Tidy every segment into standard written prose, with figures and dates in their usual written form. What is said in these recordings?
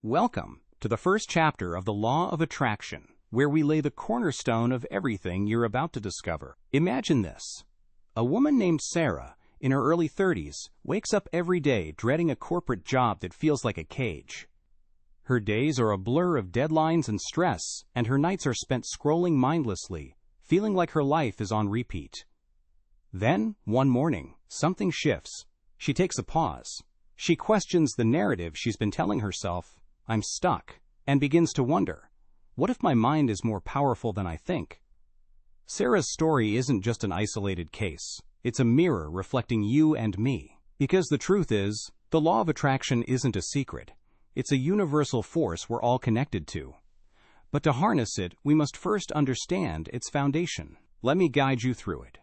Welcome to the first chapter of the Law of Attraction, where we lay the cornerstone of everything you're about to discover. Imagine this. A woman named Sarah, in her early 30s, wakes up every day dreading a corporate job that feels like a cage. Her days are a blur of deadlines and stress, and her nights are spent scrolling mindlessly, feeling like her life is on repeat. Then, one morning, something shifts. She takes a pause. She questions the narrative she's been telling herself, "I'm stuck," and begins to wonder, what if my mind is more powerful than I think? Sarah's story isn't just an isolated case. It's a mirror reflecting you and me. Because the truth is, the law of attraction isn't a secret. It's a universal force we're all connected to. But to harness it, we must first understand its foundation. Let me guide you through it.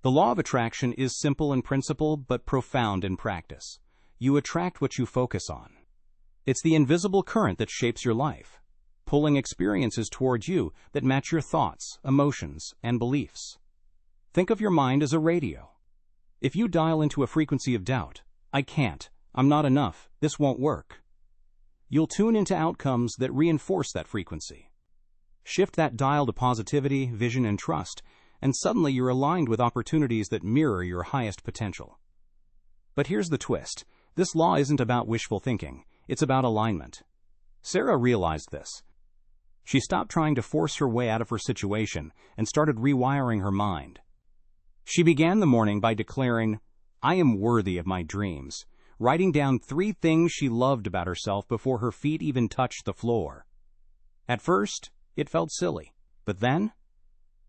The law of attraction is simple in principle, but profound in practice. You attract what you focus on. It's the invisible current that shapes your life, pulling experiences towards you that match your thoughts, emotions, and beliefs. Think of your mind as a radio. If you dial into a frequency of doubt, "I can't, I'm not enough, this won't work," you'll tune into outcomes that reinforce that frequency. Shift that dial to positivity, vision, and trust, and suddenly you're aligned with opportunities that mirror your highest potential. But here's the twist. This law isn't about wishful thinking. It's about alignment. Sarah realized this. She stopped trying to force her way out of her situation and started rewiring her mind. She began the morning by declaring, "I am worthy of my dreams," writing down 3 things she loved about herself before her feet even touched the floor. At first, it felt silly, but then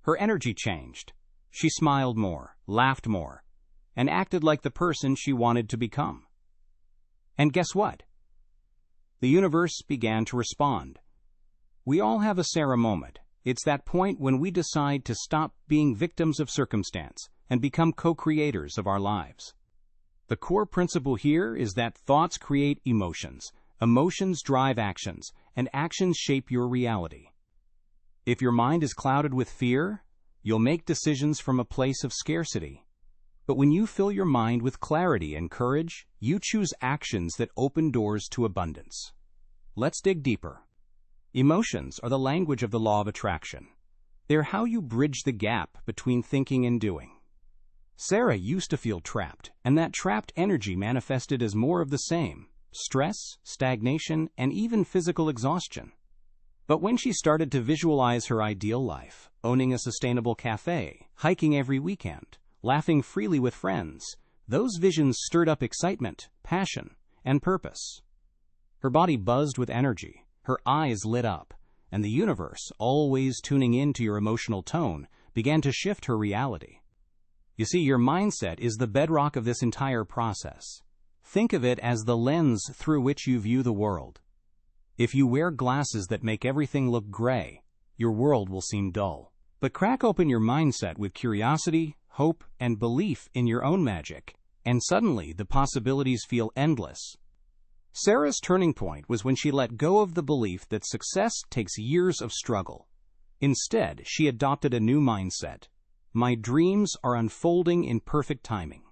her energy changed. She smiled more, laughed more, and acted like the person she wanted to become. And guess what? The universe began to respond. We all have a Sarah moment. It's that point when we decide to stop being victims of circumstance and become co-creators of our lives. The core principle here is that thoughts create emotions, emotions drive actions, and actions shape your reality. If your mind is clouded with fear, you'll make decisions from a place of scarcity. But when you fill your mind with clarity and courage, you choose actions that open doors to abundance. Let's dig deeper. Emotions are the language of the law of attraction. They're how you bridge the gap between thinking and doing. Sarah used to feel trapped, and that trapped energy manifested as more of the same: stress, stagnation, and even physical exhaustion. But when she started to visualize her ideal life, owning a sustainable cafe, hiking every weekend, laughing freely with friends, those visions stirred up excitement, passion, and purpose. Her body buzzed with energy, her eyes lit up, and the universe, always tuning in to your emotional tone, began to shift her reality. You see, your mindset is the bedrock of this entire process. Think of it as the lens through which you view the world. If you wear glasses that make everything look gray, your world will seem dull. But crack open your mindset with curiosity, hope, and belief in your own magic, and suddenly the possibilities feel endless. Sarah's turning point was when she let go of the belief that success takes years of struggle. Instead, she adopted a new mindset. My dreams are unfolding in perfect timing.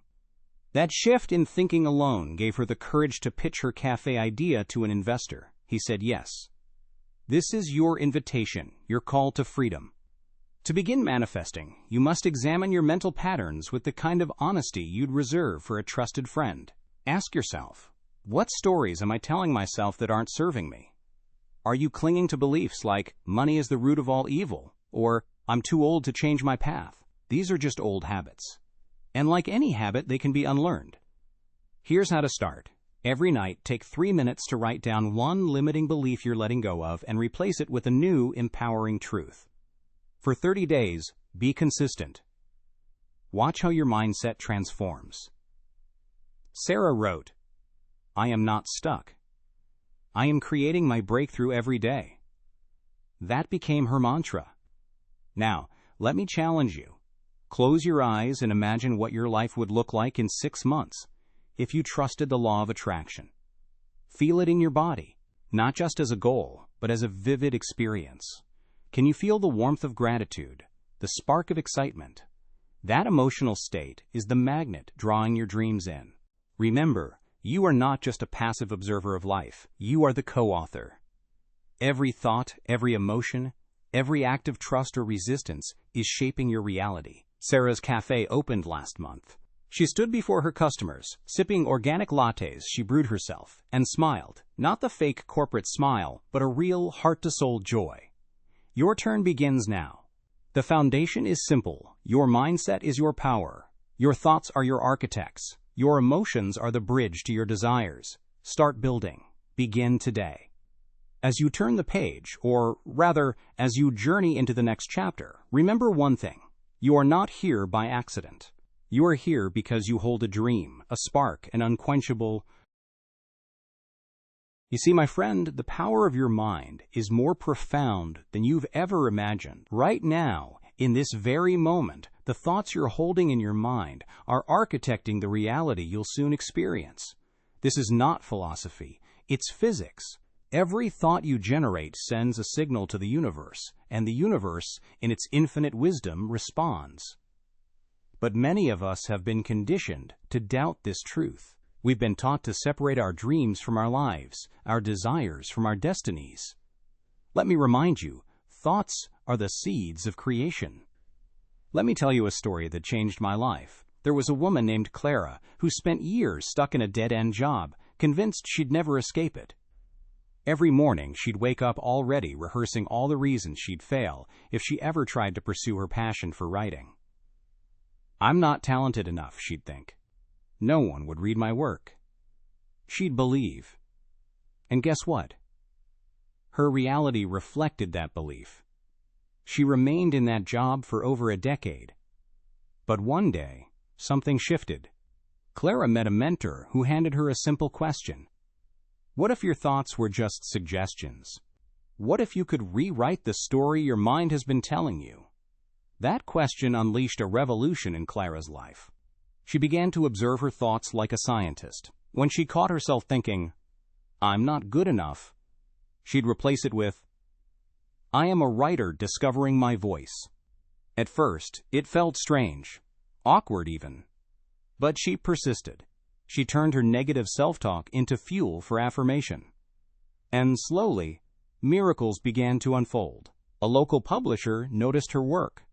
That shift in thinking alone gave her the courage to pitch her cafe idea to an investor. He said yes. This is your invitation, your call to freedom. To begin manifesting, you must examine your mental patterns with the kind of honesty you'd reserve for a trusted friend. Ask yourself, what stories am I telling myself that aren't serving me? Are you clinging to beliefs like, money is the root of all evil, or I'm too old to change my path? These are just old habits. And like any habit, they can be unlearned. Here's how to start. Every night, take 3 minutes to write down one limiting belief you're letting go of and replace it with a new, empowering truth. For 30 days, be consistent. Watch how your mindset transforms. Sarah wrote, "I am not stuck. I am creating my breakthrough every day." That became her mantra. Now, let me challenge you. Close your eyes and imagine what your life would look like in 6 months if you trusted the law of attraction. Feel it in your body, not just as a goal, but as a vivid experience. Can you feel the warmth of gratitude, the spark of excitement? That emotional state is the magnet drawing your dreams in. Remember, You are not just a passive observer of life. You are the co-author. Every thought, every emotion, every act of trust or resistance is shaping your reality. Sarah's cafe opened last month. She stood before her customers, sipping organic lattes she brewed herself, and smiled. Not the fake corporate smile, but a real heart-to-soul joy. Your turn begins now. The foundation is simple. Your mindset is your power. Your thoughts are your architects. Your emotions are the bridge to your desires. Start building. Begin today. As you turn the page, or rather, as you journey into the next chapter, remember one thing. You are not here by accident. You are here because you hold a dream, a spark, an unquenchable... You see, my friend, the power of your mind is more profound than you've ever imagined. Right now, in this very moment, the thoughts you're holding in your mind are architecting the reality you'll soon experience. This is not philosophy, it's physics. Every thought you generate sends a signal to the universe, and the universe, in its infinite wisdom, responds. But many of us have been conditioned to doubt this truth. We've been taught to separate our dreams from our lives, our desires from our destinies. Let me remind you, thoughts are the seeds of creation. Let me tell you a story that changed my life. There was a woman named Clara who spent years stuck in a dead-end job, convinced she'd never escape it. Every morning, she'd wake up already rehearsing all the reasons she'd fail if she ever tried to pursue her passion for writing. I'm not talented enough, she'd think. No one would read my work. She'd believe. And guess what? Her reality reflected that belief. She remained in that job for over a decade. But one day, something shifted. Clara met a mentor who handed her a simple question. What if your thoughts were just suggestions? What if you could rewrite the story your mind has been telling you? That question unleashed a revolution in Clara's life. She began to observe her thoughts like a scientist. When she caught herself thinking, "I'm not good enough," she'd replace it with, "I am a writer discovering my voice." At first, it felt strange, awkward even. But she persisted. She turned her negative self-talk into fuel for affirmation. And slowly, miracles began to unfold. A local publisher noticed her work.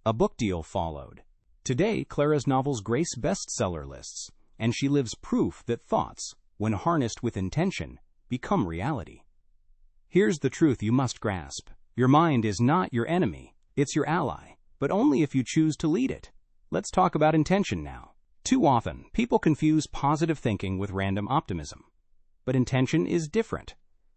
A book deal followed. Today, Clara's novels grace bestseller lists, and she lives proof that thoughts, when harnessed with intention, become reality. Here's the truth you must grasp. Your mind is not your enemy, it's your ally, but only if you choose to lead it. Let's talk about intention now. Too often, people confuse positive thinking with random optimism. But intention is different.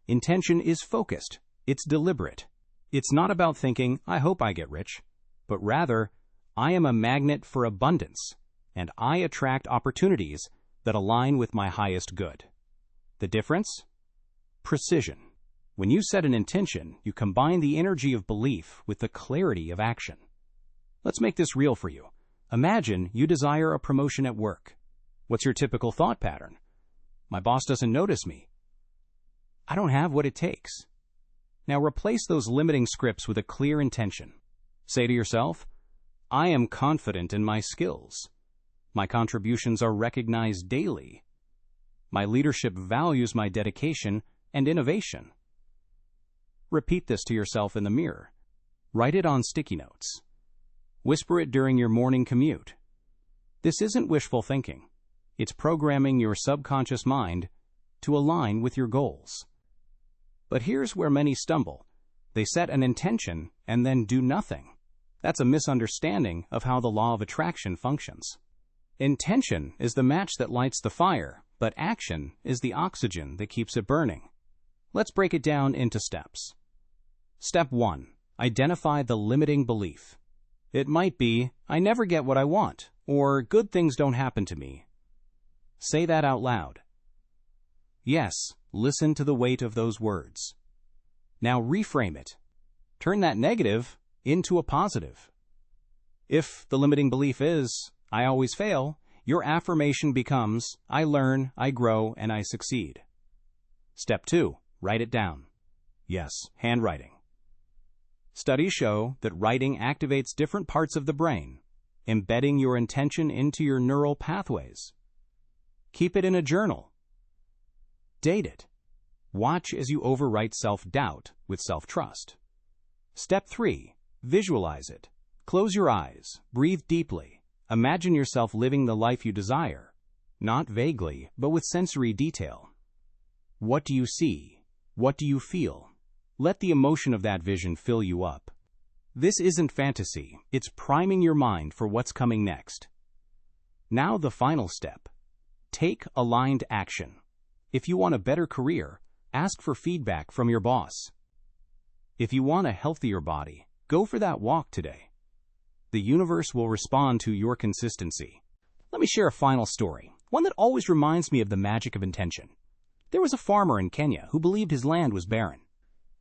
Intention is focused. It's deliberate. It's not about thinking, "I hope I get rich," but rather, "I am a magnet for abundance, and I attract opportunities that align with my highest good." The difference? Precision. When you set an intention, you combine the energy of belief with the clarity of action. Let's make this real for you. Imagine you desire a promotion at work. What's your typical thought pattern? "My boss doesn't notice me." "I don't have what it takes." Now replace those limiting scripts with a clear intention. Say to yourself, "I am confident in my skills. My contributions are recognized daily. My leadership values my dedication and innovation." Repeat this to yourself in the mirror. Write it on sticky notes. Whisper it during your morning commute. This isn't wishful thinking. It's programming your subconscious mind to align with your goals. But here's where many stumble. They set an intention and then do nothing. That's a misunderstanding of how the law of attraction functions. Intention is the match that lights the fire, but action is the oxygen that keeps it burning. Let's break it down into steps. Step 1. Identify the limiting belief. It might be, "I never get what I want," or "good things don't happen to me." Say that out loud. Yes, listen to the weight of those words. Now reframe it. Turn that negative into a positive. If the limiting belief is, "I always fail," your affirmation becomes, "I learn, I grow, and I succeed." Step 2. Write it down. Yes, handwriting. Studies show that writing activates different parts of the brain, embedding your intention into your neural pathways. Keep it in a journal. Date it. Watch as you overwrite self-doubt with self-trust. Step 3. Visualize it. Close your eyes. Breathe deeply. Imagine yourself living the life you desire. Not vaguely, but with sensory detail. What do you see? What do you feel? Let the emotion of that vision fill you up. This isn't fantasy. It's priming your mind for what's coming next. Now the final step. Take aligned action. If you want a better career, ask for feedback from your boss. If you want a healthier body, go for that walk today. The universe will respond to your consistency. Let me share a final story, one that always reminds me of the magic of intention. There was a farmer in Kenya who believed his land was barren.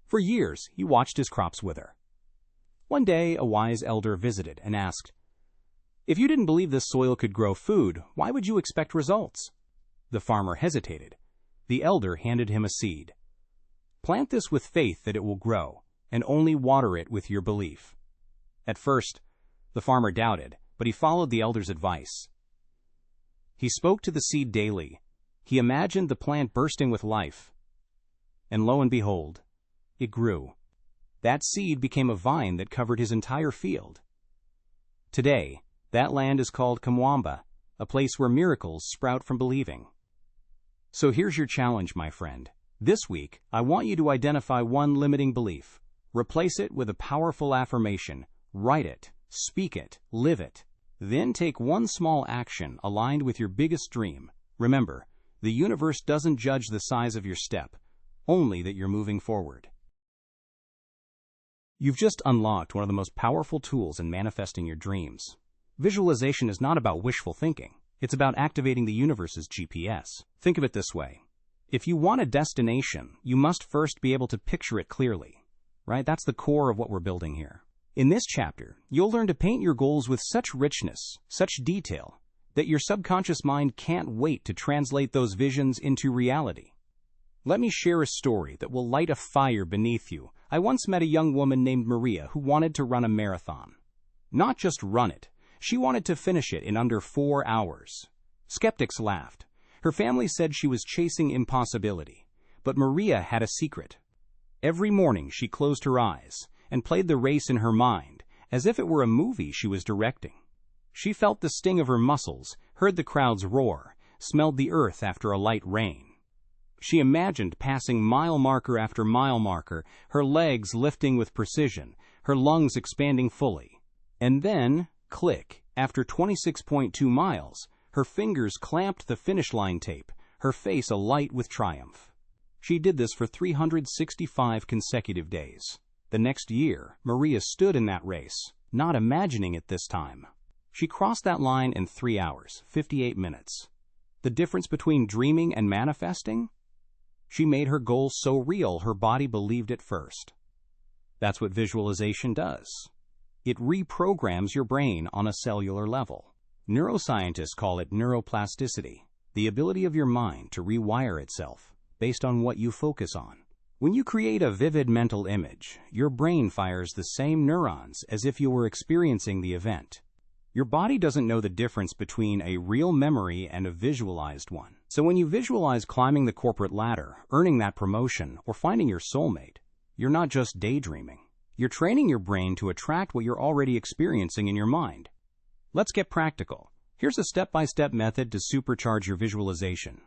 For years, he watched his crops wither. One day, a wise elder visited and asked, "If you didn't believe this soil could grow food, why would you expect results?" The farmer hesitated. The elder handed him a seed. "Plant this with faith that it will grow, and only water it with your belief." At first, the farmer doubted, but he followed the elder's advice. He spoke to the seed daily. He imagined the plant bursting with life. And lo and behold, it grew. That seed became a vine that covered his entire field. Today, that land is called Kamwamba, a place where miracles sprout from believing. So here's your challenge, my friend. This week, I want you to identify one limiting belief. Replace it with a powerful affirmation. Write it, speak it, live it. Then take one small action aligned with your biggest dream. Remember, the universe doesn't judge the size of your step, only that you're moving forward. You've just unlocked one of the most powerful tools in manifesting your dreams. Visualization is not about wishful thinking. It's about activating the universe's GPS. Think of it this way. If you want a destination, you must first be able to picture it clearly, right? That's the core of what we're building here. In this chapter, you'll learn to paint your goals with such richness, such detail, that your subconscious mind can't wait to translate those visions into reality. Let me share a story that will light a fire beneath you. I once met a young woman named Maria who wanted to run a marathon. Not just run it. She wanted to finish it in under 4 hours. Skeptics laughed. Her family said she was chasing impossibility. But Maria had a secret. Every morning she closed her eyes and played the race in her mind, as if it were a movie she was directing. She felt the sting of her muscles, heard the crowds roar, smelled the earth after a light rain. She imagined passing mile marker after mile marker, her legs lifting with precision, her lungs expanding fully. And then, click, after 26.2 miles, her fingers clamped the finish line tape, her face alight with triumph. She did this for 365 consecutive days. The next year, Maria stood in that race, not imagining it this time. She crossed that line in 3 hours, 58 minutes. The difference between dreaming and manifesting? She made her goal so real her body believed it first. That's what visualization does. It reprograms your brain on a cellular level. Neuroscientists call it neuroplasticity, the ability of your mind to rewire itself based on what you focus on. When you create a vivid mental image, your brain fires the same neurons as if you were experiencing the event. Your body doesn't know the difference between a real memory and a visualized one. So when you visualize climbing the corporate ladder, earning that promotion, or finding your soulmate, you're not just daydreaming. You're training your brain to attract what you're already experiencing in your mind. Let's get practical. Here's a step-by-step method to supercharge your visualization.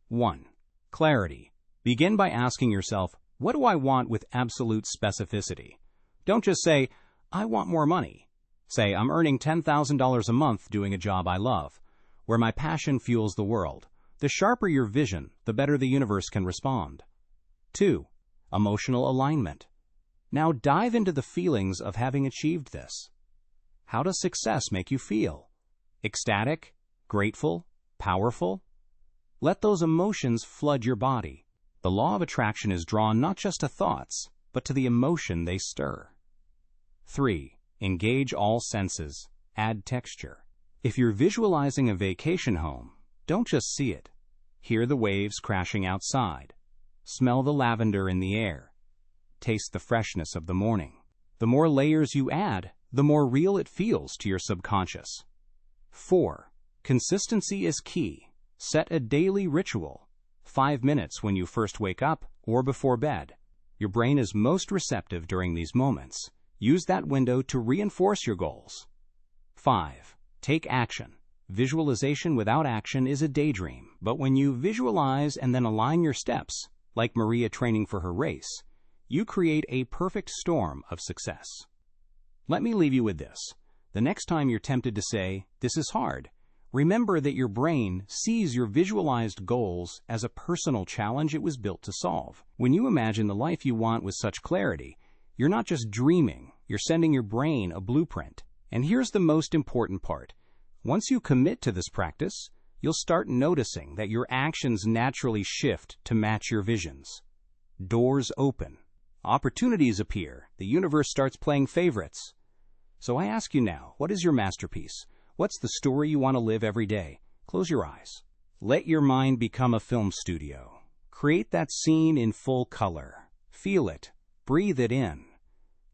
1. Clarity. Begin by asking yourself, what do I want with absolute specificity? Don't just say, I want more money. Say, I'm earning $10,000 a month doing a job I love, where my passion fuels the world. The sharper your vision, the better the universe can respond. 2. Emotional alignment. Now dive into the feelings of having achieved this. How does success make you feel? Ecstatic? Grateful? Powerful? Let those emotions flood your body. The law of attraction is drawn not just to thoughts, but to the emotion they stir. 3. Engage all senses. Add texture. If you're visualizing a vacation home, don't just see it. Hear the waves crashing outside. Smell the lavender in the air. Taste the freshness of the morning. The more layers you add, the more real it feels to your subconscious. 4. Consistency is key. Set a daily ritual, 5 minutes when you first wake up or before bed. Your brain is most receptive during these moments. Use that window to reinforce your goals. 5. Take action. Visualization without action is a daydream, but when you visualize and then align your steps, like Maria training for her race, you create a perfect storm of success. Let me leave you with this. The next time you're tempted to say, "This is hard," remember that your brain sees your visualized goals as a personal challenge it was built to solve. When you imagine the life you want with such clarity, you're not just dreaming, you're sending your brain a blueprint. And here's the most important part. Once you commit to this practice, you'll start noticing that your actions naturally shift to match your visions. Doors open. Opportunities appear. The universe starts playing favorites. So I ask you now, what is your masterpiece? What's the story you want to live every day? Close your eyes. Let your mind become a film studio. Create that scene in full color. Feel it. Breathe it in.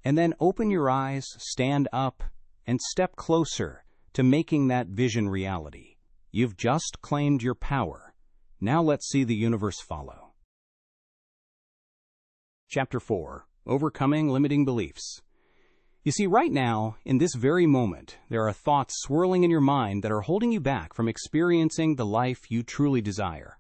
And then open your eyes, stand up, and step closer to making that vision reality. You've just claimed your power. Now let's see the universe follow. Chapter 4. Overcoming Limiting Beliefs. You see, right now, in this very moment, there are thoughts swirling in your mind that are holding you back from experiencing the life you truly desire.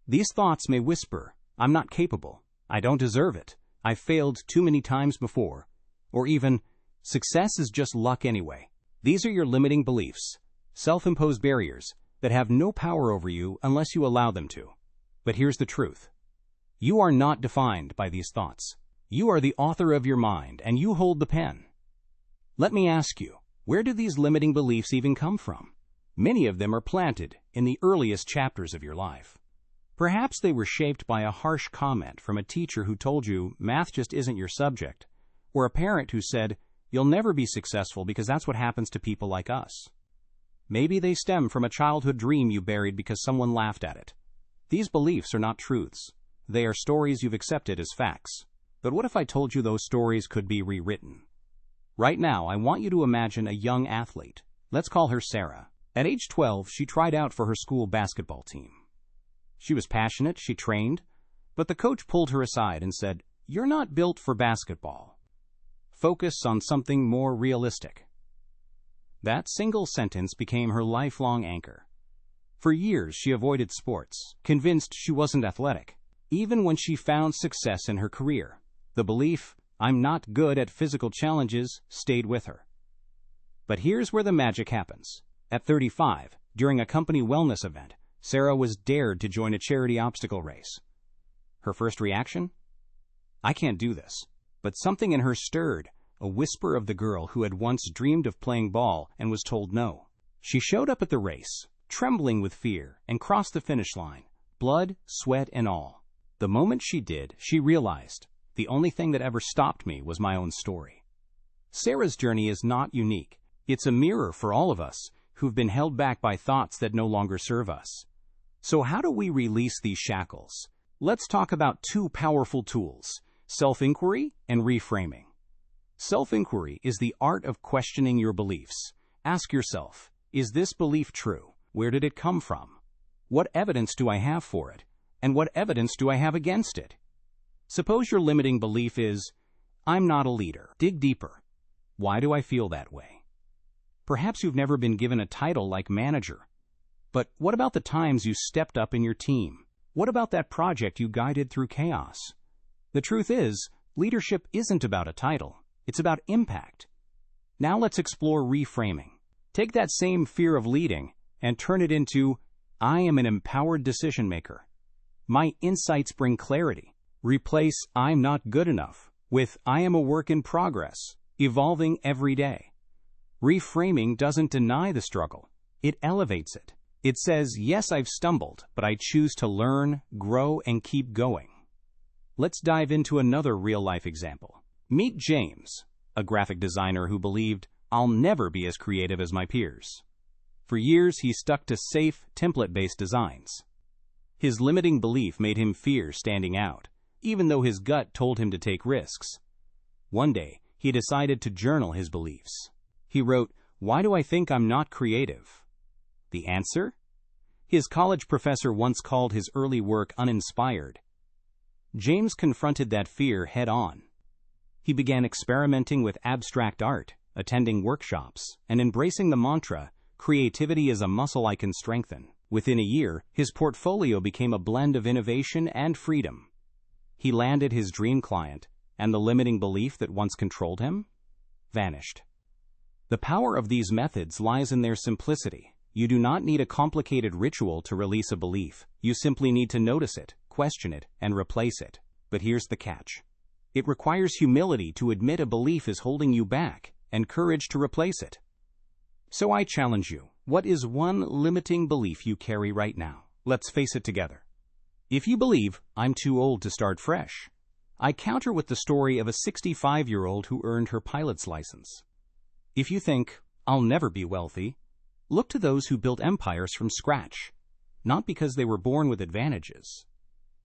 These thoughts may whisper, "I'm not capable. I don't deserve it. I've failed too many times before." Or even, "Success is just luck anyway." These are your limiting beliefs, self-imposed barriers that have no power over you unless you allow them to. But here's the truth. You are not defined by these thoughts. You are the author of your mind, and you hold the pen. Let me ask you, where do these limiting beliefs even come from? Many of them are planted in the earliest chapters of your life. Perhaps they were shaped by a harsh comment from a teacher who told you math just isn't your subject, or a parent who said, "You'll never be successful because that's what happens to people like us." Maybe they stem from a childhood dream you buried because someone laughed at it. These beliefs are not truths. They are stories you've accepted as facts. But what if I told you those stories could be rewritten? Right now, I want you to imagine a young athlete. Let's call her Sarah. At age 12, she tried out for her school basketball team. She was passionate, she trained, but the coach pulled her aside and said, "You're not built for basketball. Focus on something more realistic." That single sentence became her lifelong anchor. For years, she avoided sports, convinced she wasn't athletic. Even when she found success in her career, the belief, "I'm not good at physical challenges," stayed with her. But here's where the magic happens. At 35, during a company wellness event, Sarah was dared to join a charity obstacle race. Her first reaction? "I can't do this." But something in her stirred, a whisper of the girl who had once dreamed of playing ball and was told no. She showed up at the race, trembling with fear, and crossed the finish line, blood, sweat, and all. The moment she did, she realized, the only thing that ever stopped me was my own story. Sarah's journey is not unique. It's a mirror for all of us who've been held back by thoughts that no longer serve us. So how do we release these shackles? Let's talk about two powerful tools, self-inquiry and reframing. Self-inquiry is the art of questioning your beliefs. Ask yourself, is this belief true? Where did it come from? What evidence do I have for it? And what evidence do I have against it? Suppose your limiting belief is, "I'm not a leader." Dig deeper. Why do I feel that way? Perhaps you've never been given a title like manager. But what about the times you stepped up in your team? What about that project you guided through chaos? The truth is, leadership isn't about a title. It's about impact. Now let's explore reframing. Take that same fear of leading and turn it into, "I am an empowered decision maker. My insights bring clarity." Replace "I'm not good enough" with "I am a work in progress, evolving every day." Reframing doesn't deny the struggle. It elevates it. It says, "Yes, I've stumbled, but I choose to learn, grow, and keep going." Let's dive into another real-life example. Meet James, a graphic designer who believed, "I'll never be as creative as my peers." For years, he stuck to safe, template-based designs. His limiting belief made him fear standing out, even though his gut told him to take risks. One day, he decided to journal his beliefs. He wrote, "Why do I think I'm not creative?" The answer? His college professor once called his early work uninspired. James confronted that fear head-on. He began experimenting with abstract art, attending workshops, and embracing the mantra, "Creativity is a muscle I can strengthen." Within a year, his portfolio became a blend of innovation and freedom. He landed his dream client, and the limiting belief that once controlled him vanished. The power of these methods lies in their simplicity. You do not need a complicated ritual to release a belief. You simply need to notice it, question it, and replace it. But here's the catch. It requires humility to admit a belief is holding you back, and courage to replace it. So I challenge you, what is one limiting belief you carry right now? Let's face it together. If you believe, "I'm too old to start fresh," I counter with the story of a 65-year-old who earned her pilot's license. If you think, "I'll never be wealthy," look to those who built empires from scratch, not because they were born with advantages,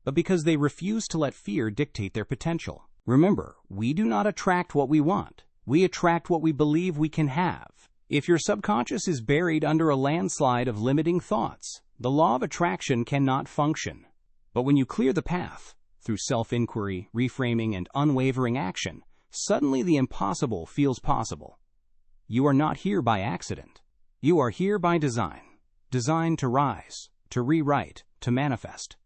but because they refused to let fear dictate their potential. Remember, we do not attract what we want. We attract what we believe we can have. If your subconscious is buried under a landslide of limiting thoughts, the law of attraction cannot function. But when you clear the path, through self-inquiry, reframing, and unwavering action, suddenly the impossible feels possible. You are not here by accident. You are here by design. Designed to rise, to rewrite, to manifest.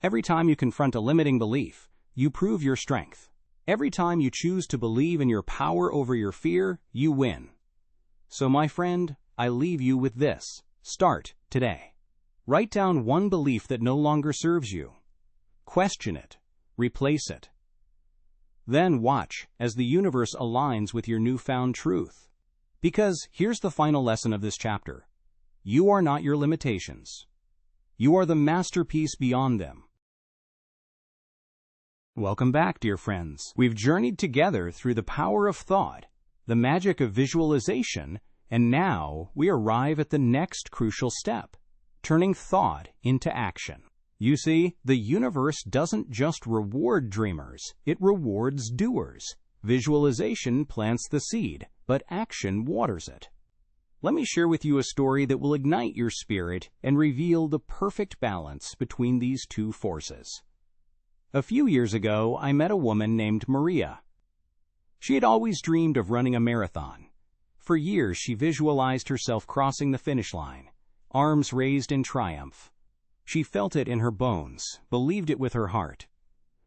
Every time you confront a limiting belief, you prove your strength. Every time you choose to believe in your power over your fear, you win. So, my friend, I leave you with this. Start today. Write down one belief that no longer serves you. Question it. Replace it. Then watch as the universe aligns with your newfound truth. Because here's the final lesson of this chapter. You are not your limitations. You are the masterpiece beyond them. Welcome back, dear friends. We've journeyed together through the power of thought, the magic of visualization, and now we arrive at the next crucial step, turning thought into action. You see, the universe doesn't just reward dreamers, it rewards doers. Visualization plants the seed, but action waters it. Let me share with you a story that will ignite your spirit and reveal the perfect balance between these two forces. A few years ago, I met a woman named Maria. She had always dreamed of running a marathon. For years, she visualized herself crossing the finish line, arms raised in triumph. She felt it in her bones, believed it with her heart.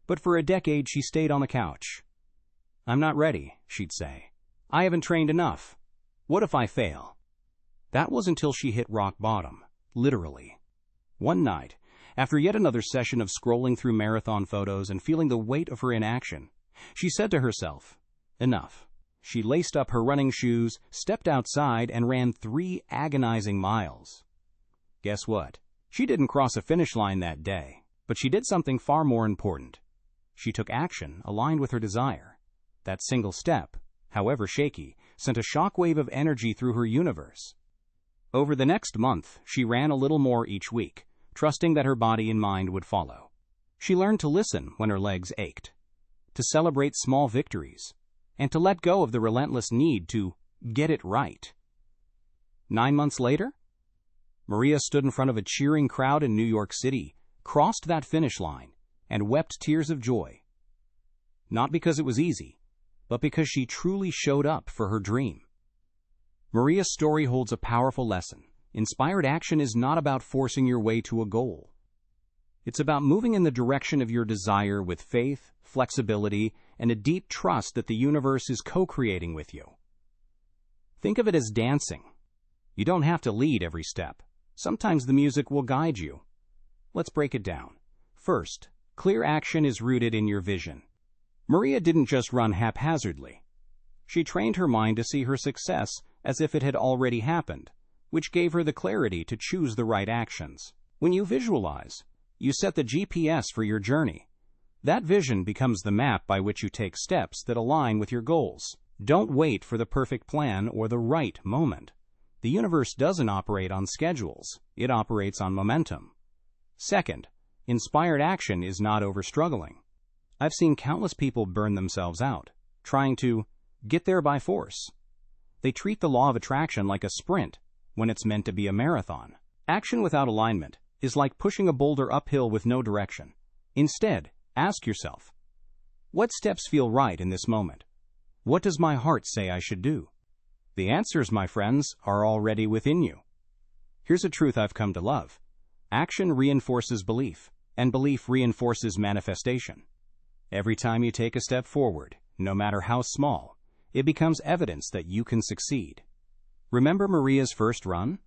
But for a decade, she stayed on the couch. "I'm not ready," she'd say. "I haven't trained enough. What if I fail?" That was until she hit rock bottom, literally. One night, after yet another session of scrolling through marathon photos and feeling the weight of her inaction, she said to herself, "Enough." She laced up her running shoes, stepped outside, and ran 3 agonizing miles. Guess what? She didn't cross a finish line that day, but she did something far more important. She took action aligned with her desire. That single step, however shaky, sent a shockwave of energy through her universe. Over the next month, she ran a little more each week, trusting that her body and mind would follow. She learned to listen when her legs ached, to celebrate small victories, and to let go of the relentless need to get it right. 9 months later, Maria stood in front of a cheering crowd in New York City, crossed that finish line, and wept tears of joy. Not because it was easy, but because she truly showed up for her dream. Maria's story holds a powerful lesson. Inspired action is not about forcing your way to a goal. It's about moving in the direction of your desire with faith, flexibility, and a deep trust that the universe is co-creating with you. Think of it as dancing. You don't have to lead every step. Sometimes the music will guide you. Let's break it down. First, clear action is rooted in your vision. Maria didn't just run haphazardly. She trained her mind to see her success as if it had already happened, which gave her the clarity to choose the right actions. When you visualize, you set the GPS for your journey. That vision becomes the map by which you take steps that align with your goals. Don't wait for the perfect plan or the right moment. The universe doesn't operate on schedules. It operates on momentum. Second, inspired action is not over struggling. I've seen countless people burn themselves out, trying to get there by force. They treat the law of attraction like a sprint when it's meant to be a marathon. Action without alignment is like pushing a boulder uphill with no direction. Instead, ask yourself, what steps feel right in this moment? What does my heart say I should do? The answers, my friends, are already within you. Here's a truth I've come to love. Action reinforces belief, and belief reinforces manifestation. Every time you take a step forward, no matter how small, it becomes evidence that you can succeed. Remember Maria's first run?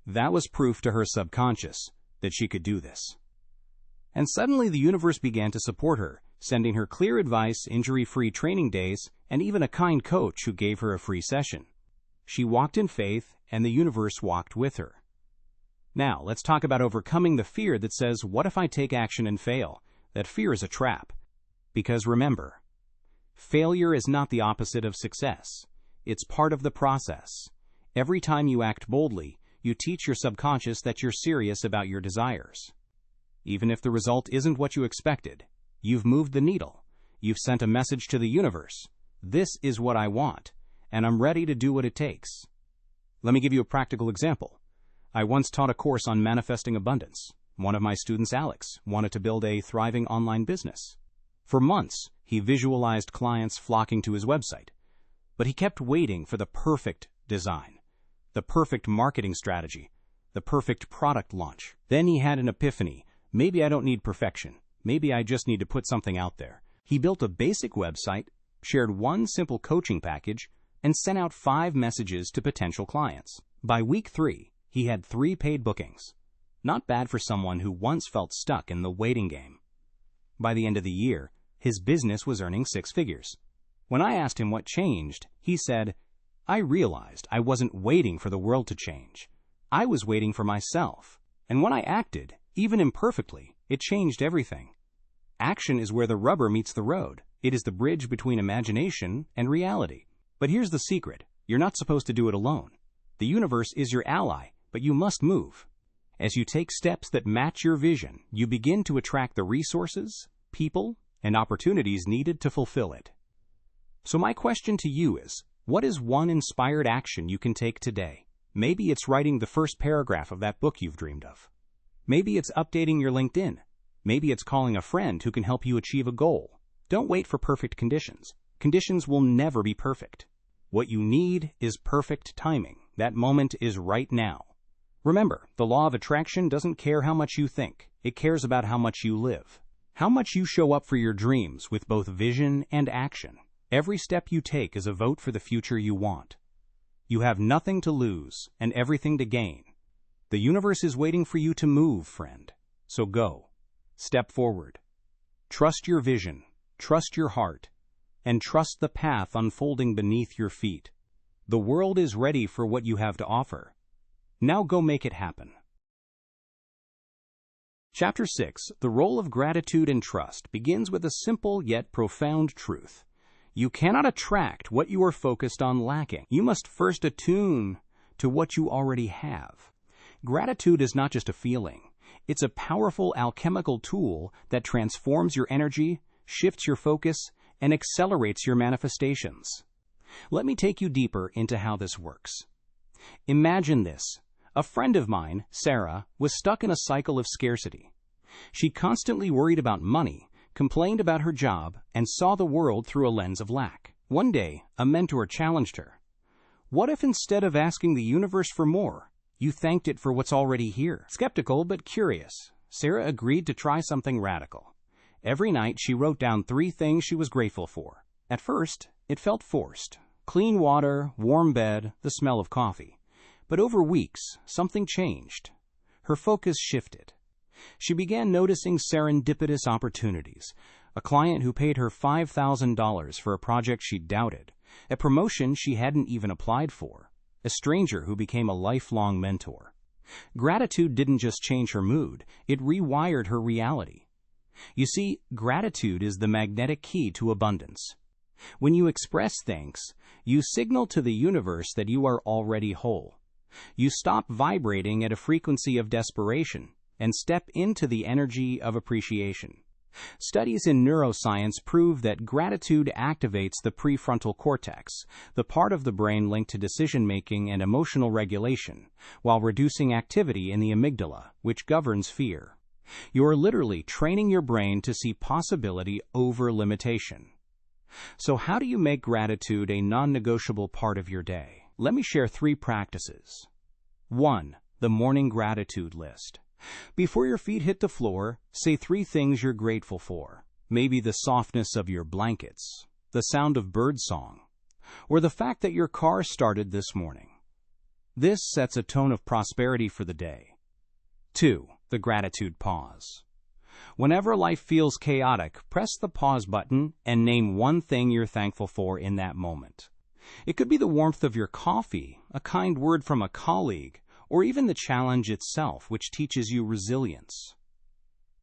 That was proof to her subconscious that she could do this. And suddenly the universe began to support her, sending her clear advice, injury-free training days, and even a kind coach who gave her a free session. She walked in faith, and the universe walked with her. Now, let's talk about overcoming the fear that says, what if I take action and fail? That fear is a trap. Because remember, failure is not the opposite of success. It's part of the process. Every time you act boldly, you teach your subconscious that you're serious about your desires. Even if the result isn't what you expected, you've moved the needle. You've sent a message to the universe. This is what I want, and I'm ready to do what it takes. Let me give you a practical example. I once taught a course on manifesting abundance. One of my students, Alex, wanted to build a thriving online business. For months, he visualized clients flocking to his website, but he kept waiting for the perfect design, the perfect marketing strategy, the perfect product launch. Then he had an epiphany. Maybe I don't need perfection. Maybe I just need to put something out there. He built a basic website, shared one simple coaching package, and sent out 5 messages to potential clients. By week 3, he had 3 paid bookings. Not bad for someone who once felt stuck in the waiting game. By the end of the year, his business was earning 6 figures. When I asked him what changed, he said, I realized I wasn't waiting for the world to change. I was waiting for myself. And when I acted, even imperfectly, it changed everything. Action is where the rubber meets the road. It is the bridge between imagination and reality. But here's the secret. You're not supposed to do it alone. The universe is your ally, but you must move. As you take steps that match your vision, you begin to attract the resources, people, and opportunities needed to fulfill it. So my question to you is, what is one inspired action you can take today? Maybe it's writing the first paragraph of that book you've dreamed of. Maybe it's updating your LinkedIn. Maybe it's calling a friend who can help you achieve a goal. Don't wait for perfect conditions. Conditions will never be perfect. What you need is perfect timing. That moment is right now. Remember, the law of attraction doesn't care how much you think. It cares about how much you live. How much you show up for your dreams with both vision and action. Every step you take is a vote for the future you want. You have nothing to lose and everything to gain. The universe is waiting for you to move, friend. So go. Step forward. Trust your vision, trust your heart, and trust the path unfolding beneath your feet. The world is ready for what you have to offer. Now go make it happen. Chapter 6, The Role of Gratitude and Trust, begins with a simple yet profound truth. You cannot attract what you are focused on lacking. You must first attune to what you already have. Gratitude is not just a feeling. It's a powerful alchemical tool that transforms your energy, shifts your focus, and accelerates your manifestations. Let me take you deeper into how this works. Imagine this. A friend of mine, Sarah, was stuck in a cycle of scarcity. She constantly worried about money, complained about her job, and saw the world through a lens of lack. One day, a mentor challenged her. What if instead of asking the universe for more, you thanked it for what's already here? Skeptical but curious, Sarah agreed to try something radical. Every night, she wrote down 3 things she was grateful for. At first, it felt forced. Clean water, warm bed, the smell of coffee. But over weeks, something changed. Her focus shifted. She began noticing serendipitous opportunities. A client who paid her $5,000 for a project she doubted. A promotion she hadn't even applied for. A stranger who became a lifelong mentor. Gratitude didn't just change her mood, it rewired her reality. You see, gratitude is the magnetic key to abundance. When you express thanks, you signal to the universe that you are already whole. You stop vibrating at a frequency of desperation and step into the energy of appreciation. Studies in neuroscience prove that gratitude activates the prefrontal cortex, the part of the brain linked to decision-making and emotional regulation, while reducing activity in the amygdala, which governs fear. You're literally training your brain to see possibility over limitation. So how do you make gratitude a non-negotiable part of your day? Let me share 3 practices. 1. The morning gratitude list. Before your feet hit the floor, say 3 things you're grateful for. Maybe the softness of your blankets, the sound of birdsong, or the fact that your car started this morning. This sets a tone of prosperity for the day. 2. The gratitude pause. Whenever life feels chaotic, press the pause button and name 1 thing you're thankful for in that moment. It could be the warmth of your coffee, a kind word from a colleague, or even the challenge itself, which teaches you resilience.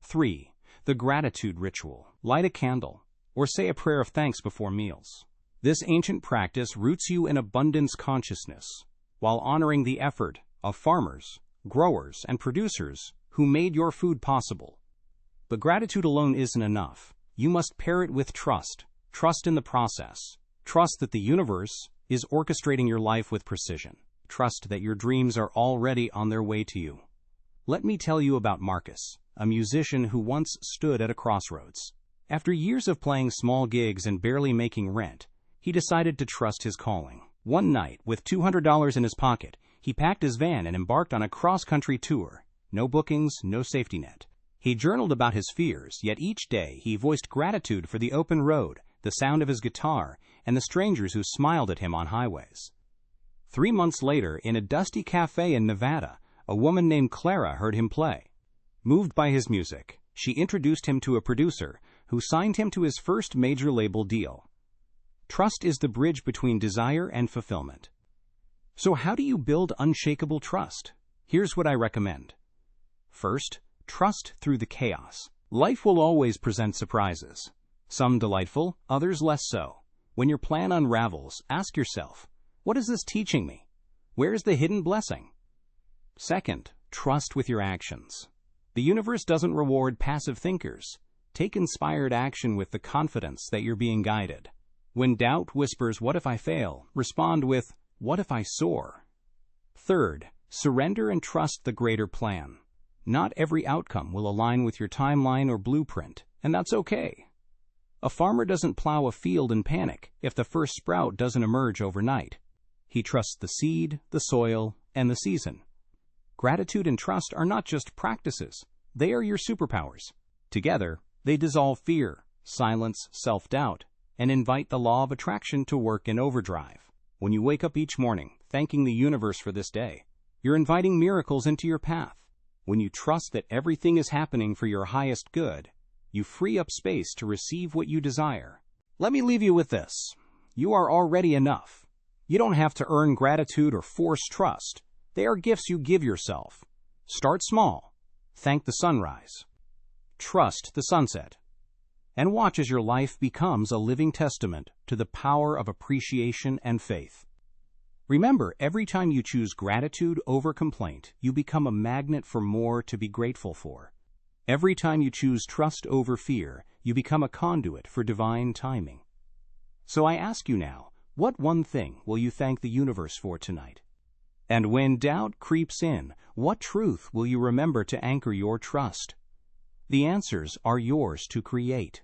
3. The gratitude ritual. Light a candle, or say a prayer of thanks before meals. This ancient practice roots you in abundance consciousness, while honoring the effort of farmers, growers, and producers who made your food possible. But gratitude alone isn't enough. You must pair it with trust. Trust in the process. Trust that the universe is orchestrating your life with precision. Trust that your dreams are already on their way to you. Let me tell you about Marcus, a musician who once stood at a crossroads. After years of playing small gigs and barely making rent, he decided to trust his calling. One night, with $200 in his pocket, he packed his van and embarked on a cross-country tour. No bookings, no safety net. He journaled about his fears, yet each day he voiced gratitude for the open road, the sound of his guitar, and the strangers who smiled at him on highways. 3 months later, in a dusty cafe in Nevada, a woman named Clara heard him play. Moved by his music, she introduced him to a producer who signed him to his first major label deal. Trust is the bridge between desire and fulfillment. So how do you build unshakable trust? Here's what I recommend. First, trust through the chaos. Life will always present surprises. Some delightful, others less so. When your plan unravels, ask yourself, what is this teaching me? Where is the hidden blessing? Second, trust with your actions. The universe doesn't reward passive thinkers. Take inspired action with the confidence that you're being guided. When doubt whispers, what if I fail? Respond with, what if I soar? Third, surrender and trust the greater plan. Not every outcome will align with your timeline or blueprint, and that's okay. A farmer doesn't plow a field in panic if the first sprout doesn't emerge overnight. He trusts the seed, the soil, and the season. Gratitude and trust are not just practices. They are your superpowers. Together, they dissolve fear, silence self-doubt, and invite the law of attraction to work in overdrive. When you wake up each morning, thanking the universe for this day, you're inviting miracles into your path. When you trust that everything is happening for your highest good, you free up space to receive what you desire. Let me leave you with this. You are already enough. You don't have to earn gratitude or force trust. They are gifts you give yourself. Start small. Thank the sunrise. Trust the sunset. And watch as your life becomes a living testament to the power of appreciation and faith. Remember, every time you choose gratitude over complaint, you become a magnet for more to be grateful for. Every time you choose trust over fear, you become a conduit for divine timing. So I ask you now, what 1 thing will you thank the universe for tonight? And when doubt creeps in, what truth will you remember to anchor your trust? The answers are yours to create.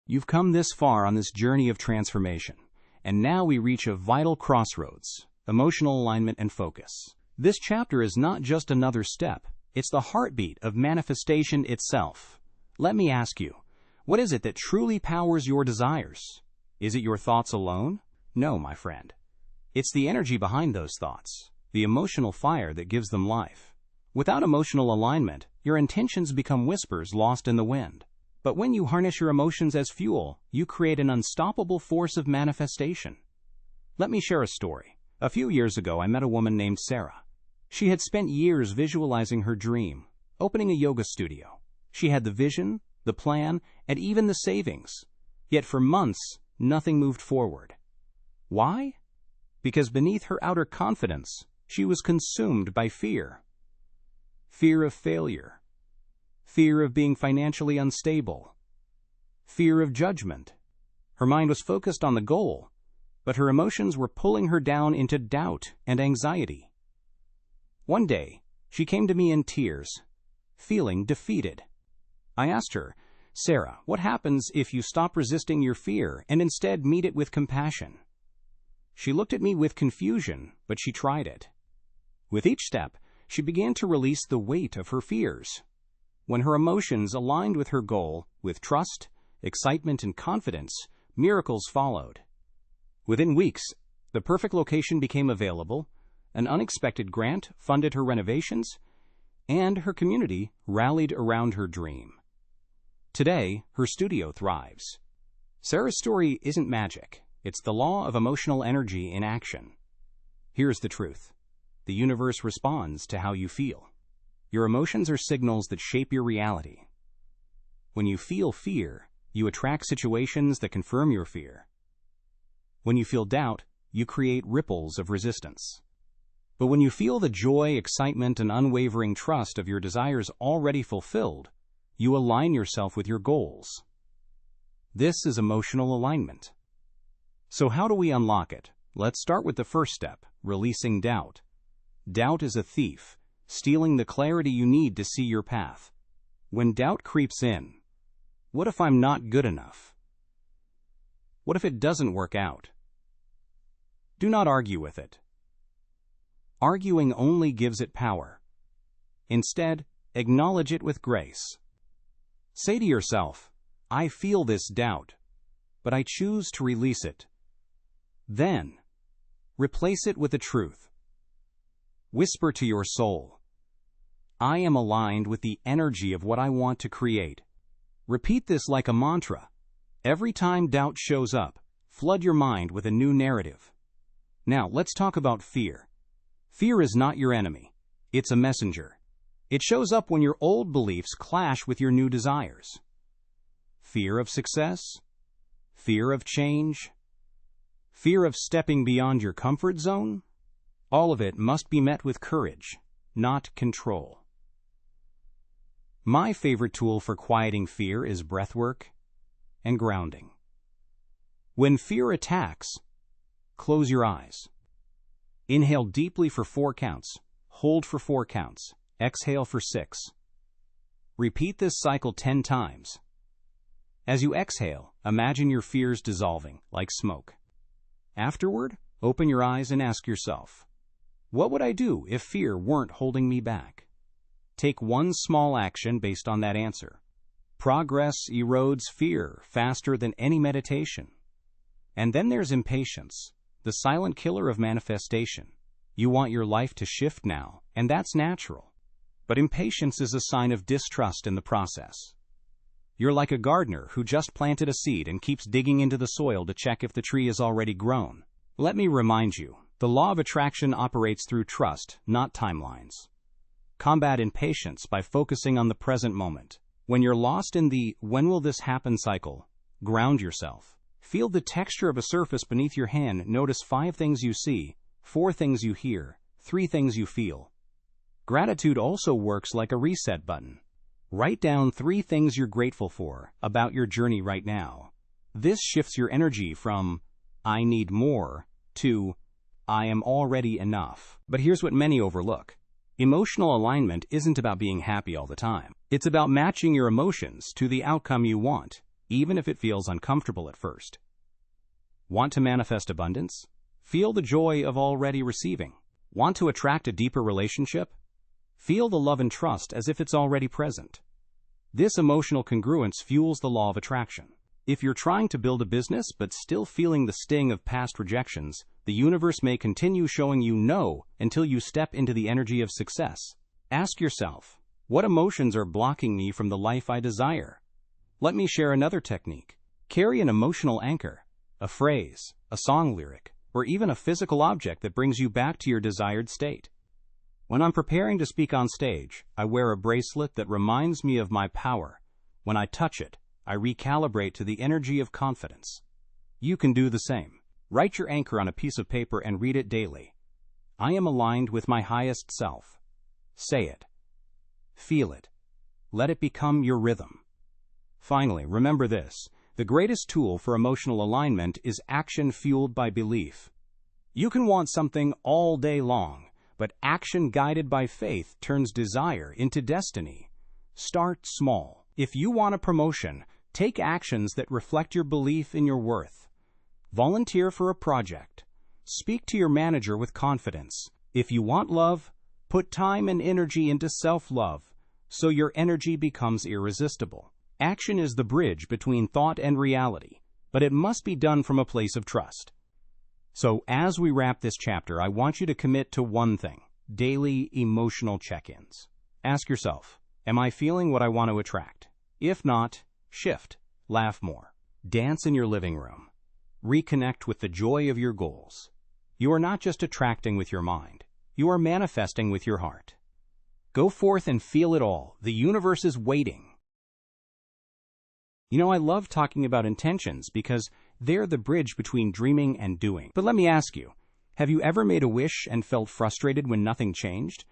You've come this far on this journey of transformation, and now we reach a vital crossroads: emotional alignment and focus. This chapter is not just another step, it's the heartbeat of manifestation itself. Let me ask you, what is it that truly powers your desires? Is it your thoughts alone? No, my friend. It's the energy behind those thoughts, the emotional fire that gives them life. Without emotional alignment, your intentions become whispers lost in the wind. But when you harness your emotions as fuel, you create an unstoppable force of manifestation. Let me share a story. A few years ago, I met a woman named Sarah. She had spent years visualizing her dream, opening a yoga studio. She had the vision, the plan, and even the savings. Yet for months, nothing moved forward. Why? Because beneath her outer confidence, she was consumed by fear. Fear of failure. fear of being financially unstable, fear of judgment. Her mind was focused on the goal, but her emotions were pulling her down into doubt and anxiety. One day, she came to me in tears, feeling defeated. I asked her, "Sarah, what happens if you stop resisting your fear and instead meet it with compassion?" She looked at me with confusion, but she tried it. With each step, she began to release the weight of her fears. When her emotions aligned with her goal, with trust, excitement, and confidence, miracles followed. Within weeks, the perfect location became available, an unexpected grant funded her renovations, and her community rallied around her dream. Today, her studio thrives. Sarah's story isn't magic. It's the law of emotional energy in action. Here's the truth. The universe responds to how you feel. Your emotions are signals that shape your reality. When you feel fear, you attract situations that confirm your fear. When you feel doubt, you create ripples of resistance. But when you feel the joy, excitement, and unwavering trust of your desires already fulfilled, you align yourself with your goals. This is emotional alignment. So how do we unlock it? Let's start with the first step, releasing doubt. Doubt is a thief, stealing the clarity you need to see your path. When doubt creeps in, what if I'm not good enough? What if it doesn't work out? Do not argue with it. Arguing only gives it power. Instead, acknowledge it with grace. Say to yourself, "I feel this doubt, but I choose to release it." Then, replace it with the truth. Whisper to your soul, "I am aligned with the energy of what I want to create." Repeat this like a mantra. Every time doubt shows up, flood your mind with a new narrative. Now, let's talk about fear. Fear is not your enemy. It's a messenger. It shows up when your old beliefs clash with your new desires. Fear of success, fear of change, fear of stepping beyond your comfort zone. All of it must be met with courage, not control. My favorite tool for quieting fear is breathwork and grounding. When fear attacks, close your eyes. Inhale deeply for 4 counts, hold for 4 counts, exhale for 6. Repeat this cycle 10 times. As you exhale, imagine your fears dissolving like smoke. Afterward, open your eyes and ask yourself, what would I do if fear weren't holding me back? Take one small action based on that answer. Progress erodes fear faster than any meditation. And then there's impatience, the silent killer of manifestation. You want your life to shift now, and that's natural. But impatience is a sign of distrust in the process. You're like a gardener who just planted a seed and keeps digging into the soil to check if the tree is already grown. Let me remind you, the law of attraction operates through trust, not timelines. Combat impatience by focusing on the present moment. When you're lost in the "when will this happen" cycle, ground yourself. Feel the texture of a surface beneath your hand. Notice 5 things you see, 4 things you hear, 3 things you feel. Gratitude also works like a reset button. Write down 3 things you're grateful for about your journey right now. This shifts your energy from "I need more" to "I am already enough." But here's what many overlook. Emotional alignment isn't about being happy all the time. It's about matching your emotions to the outcome you want, even if it feels uncomfortable at first. Want to manifest abundance? Feel the joy of already receiving. Want to attract a deeper relationship? Feel the love and trust as if it's already present. This emotional congruence fuels the law of attraction. If you're trying to build a business but still feeling the sting of past rejections, the universe may continue showing you no until you step into the energy of success. Ask yourself, what emotions are blocking me from the life I desire? Let me share another technique. Carry an emotional anchor, a phrase, a song lyric, or even a physical object that brings you back to your desired state. When I'm preparing to speak on stage, I wear a bracelet that reminds me of my power. When I touch it, I recalibrate to the energy of confidence. You can do the same. Write your anchor on a piece of paper and read it daily. I am aligned with my highest self. Say it. Feel it. Let it become your rhythm. Finally, remember this. The greatest tool for emotional alignment is action fueled by belief. You can want something all day long, but action guided by faith turns desire into destiny. Start small. If you want a promotion, take actions that reflect your belief in your worth. Volunteer for a project. Speak to your manager with confidence. If you want love, put time and energy into self-love, so your energy becomes irresistible. Action is the bridge between thought and reality, but it must be done from a place of trust. So as we wrap this chapter, I want you to commit to one thing: daily emotional check-ins. Ask yourself, am I feeling what I want to attract? If not, shift, laugh more, dance in your living room, reconnect with the joy of your goals. You are not just attracting with your mind, you are manifesting with your heart. Go forth and feel it all. The universe is waiting. You know, I love talking about intentions because they're the bridge between dreaming and doing. But let me ask you, have you ever made a wish and felt frustrated when nothing changed?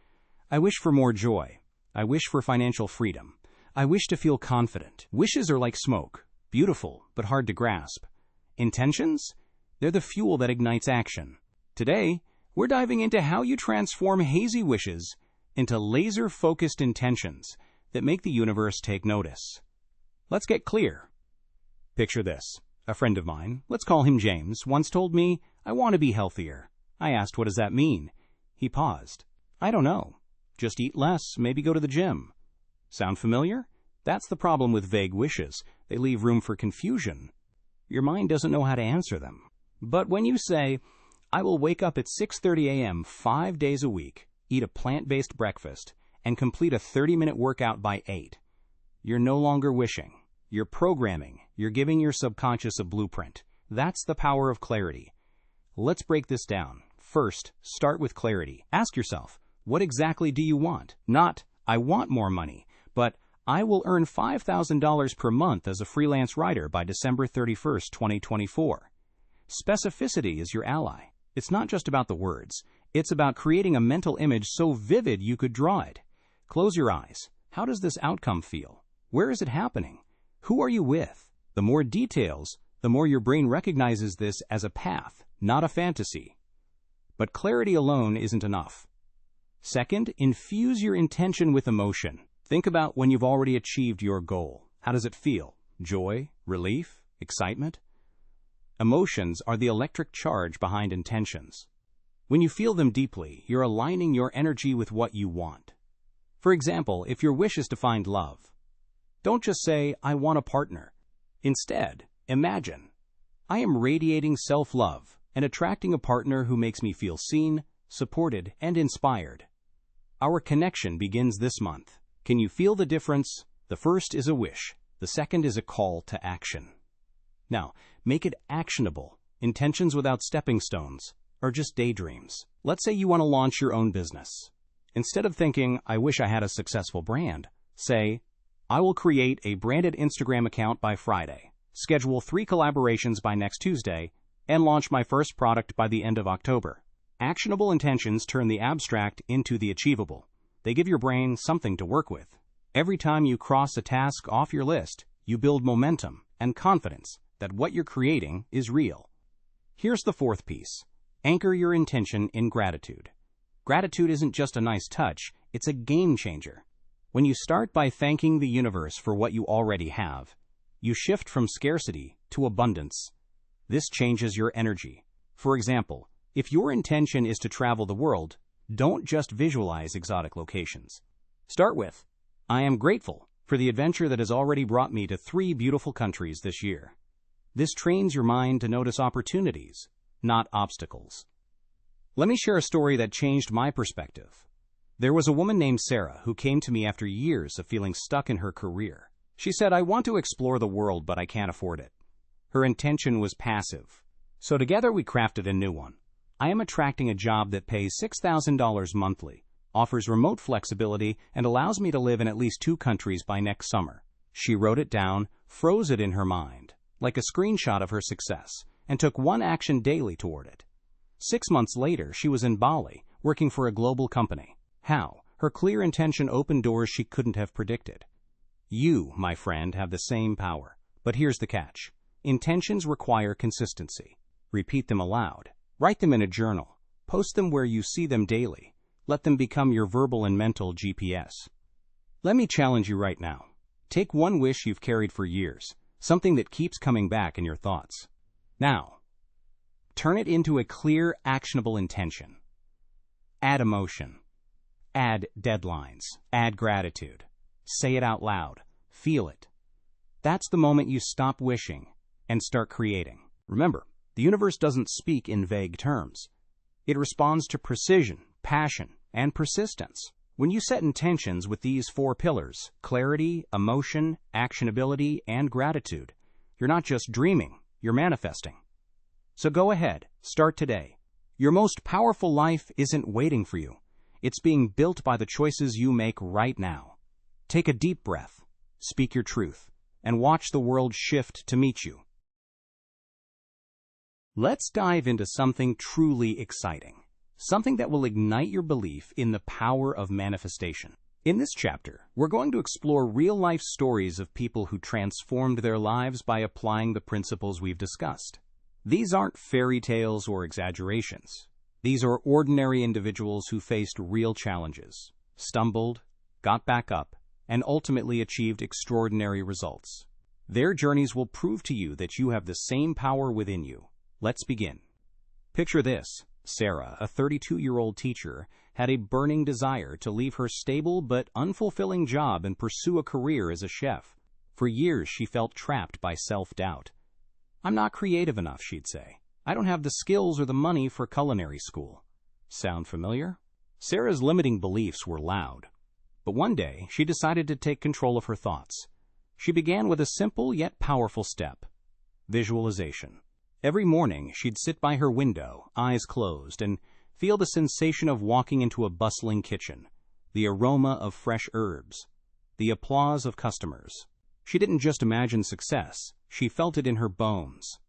I wish for more joy. I wish for financial freedom. I wish to feel confident. Wishes are like smoke, beautiful but hard to grasp. Intentions? They're the fuel that ignites action. Today, we're diving into how you transform hazy wishes into laser-focused intentions that make the universe take notice. Let's get clear. Picture this. A friend of mine, let's call him James, once told me, "I want to be healthier." I asked, "What does that mean?" He paused. "I don't know. Just eat less, maybe go to the gym." Sound familiar? That's the problem with vague wishes. They leave room for confusion. Your mind doesn't know how to answer them. But when you say, "I will wake up at 6:30 a.m. 5 days a week, eat a plant-based breakfast, and complete a 30-minute workout by 8, you're no longer wishing. You're programming. You're giving your subconscious a blueprint. That's the power of clarity. Let's break this down. First, start with clarity. Ask yourself, what exactly do you want? Not, "I want more money," but "I will earn $5,000 per month as a freelance writer by December 31st, 2024. Specificity is your ally. It's not just about the words. It's about creating a mental image so vivid you could draw it. Close your eyes. How does this outcome feel? Where is it happening? Who are you with? The more details, the more your brain recognizes this as a path, not a fantasy. But clarity alone isn't enough. Second, infuse your intention with emotion. Think about when you've already achieved your goal. How does it feel? Joy? Relief? Excitement? Emotions are the electric charge behind intentions. When you feel them deeply, you're aligning your energy with what you want. For example, if your wish is to find love, don't just say, "I want a partner." Instead, imagine, "I am radiating self-love and attracting a partner who makes me feel seen, supported, and inspired." Our connection begins this month. Can you feel the difference? The first is a wish. The second is a call to action. Now, make it actionable. Intentions without stepping stones are just daydreams. Let's say you want to launch your own business. Instead of thinking, "I wish I had a successful brand," say, "I will create a branded Instagram account by Friday, schedule 3 collaborations by next Tuesday, and launch my first product by the end of October." Actionable intentions turn the abstract into the achievable. They give your brain something to work with. Every time you cross a task off your list, you build momentum and confidence that what you're creating is real. Here's the fourth piece. Anchor your intention in gratitude. Gratitude isn't just a nice touch, it's a game changer. When you start by thanking the universe for what you already have, you shift from scarcity to abundance. This changes your energy. For example, if your intention is to travel the world, don't just visualize exotic locations. Start with, "I am grateful for the adventure that has already brought me to 3 beautiful countries this year." This trains your mind to notice opportunities, not obstacles. Let me share a story that changed my perspective. There was a woman named Sarah who came to me after years of feeling stuck in her career. She said, "I want to explore the world, but I can't afford it." Her intention was passive. So together we crafted a new one. "I am attracting a job that pays $6,000 monthly, offers remote flexibility, and allows me to live in at least 2 countries by next summer." She wrote it down, froze it in her mind, like a screenshot of her success, and took one action daily toward it. 6 months later, she was in Bali, working for a global company. How? Her clear intention opened doors she couldn't have predicted. You, my friend, have the same power. But here's the catch. Intentions require consistency. Repeat them aloud. Write them in a journal. Post them where you see them daily. Let them become your verbal and mental GPS. Let me challenge you right now. Take one wish you've carried for years, something that keeps coming back in your thoughts. Now, turn it into a clear, actionable intention. Add emotion. Add deadlines. Add gratitude. Say it out loud. Feel it. That's the moment you stop wishing and start creating. Remember, the universe doesn't speak in vague terms. It responds to precision, passion, and persistence. When you set intentions with these 4 pillars, clarity, emotion, actionability, and gratitude, you're not just dreaming, you're manifesting. So go ahead, start today. Your most powerful life isn't waiting for you. It's being built by the choices you make right now. Take a deep breath, speak your truth, and watch the world shift to meet you. Let's dive into something truly exciting, something that will ignite your belief in the power of manifestation. In this chapter, we're going to explore real-life stories of people who transformed their lives by applying the principles we've discussed. These aren't fairy tales or exaggerations. These are ordinary individuals who faced real challenges, stumbled, got back up, and ultimately achieved extraordinary results. Their journeys will prove to you that you have the same power within you. Let's begin. Picture this. Sarah, a 32-year-old teacher, had a burning desire to leave her stable but unfulfilling job and pursue a career as a chef. For years, she felt trapped by self-doubt. "I'm not creative enough," she'd say. "I don't have the skills or the money for culinary school." Sound familiar? Sarah's limiting beliefs were loud. But one day, she decided to take control of her thoughts. She began with a simple yet powerful step: visualization. Every morning, she'd sit by her window, eyes closed, and feel the sensation of walking into a bustling kitchen, the aroma of fresh herbs, the applause of customers. She didn't just imagine success, she felt it in her bones.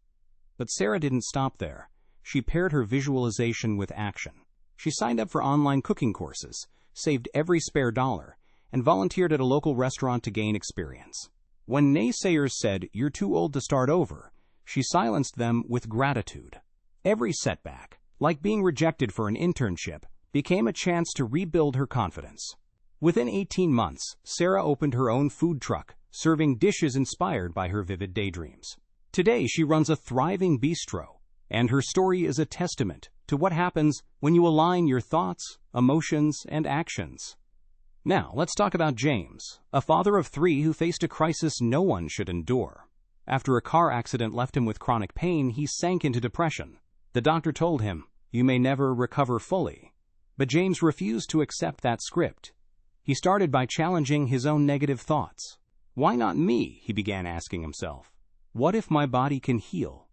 But Sarah didn't stop there. She paired her visualization with action. She signed up for online cooking courses, saved every spare dollar, and volunteered at a local restaurant to gain experience. When naysayers said, "You're too old to start over," she silenced them with gratitude. Every setback, like being rejected for an internship, became a chance to rebuild her confidence. Within 18 months, Sarah opened her own food truck, serving dishes inspired by her vivid daydreams. Today, she runs a thriving bistro, and her story is a testament to what happens when you align your thoughts, emotions, and actions. Now, let's talk about James, a father of 3 who faced a crisis no one should endure. After a car accident left him with chronic pain, he sank into depression. The doctor told him, "You may never recover fully." But James refused to accept that script. He started by challenging his own negative thoughts. "Why not me?" he began asking himself. "What if my body can heal?"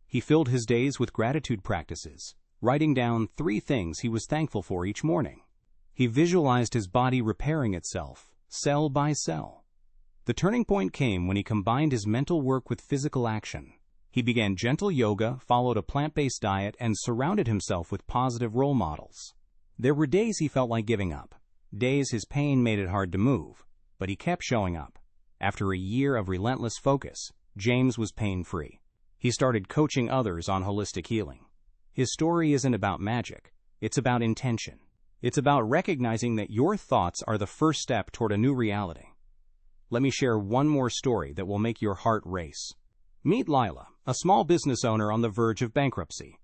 He filled his days with gratitude practices, writing down 3 things he was thankful for each morning. He visualized his body repairing itself, cell by cell. The turning point came when he combined his mental work with physical action. He began gentle yoga, followed a plant-based diet, and surrounded himself with positive role models. There were days he felt like giving up, days his pain made it hard to move, but he kept showing up. After a year of relentless focus, James was pain-free. He started coaching others on holistic healing. His story isn't about magic, it's about intention. It's about recognizing that your thoughts are the first step toward a new reality. Let me share one more story that will make your heart race. Meet Lila, a small business owner on the verge of bankruptcy.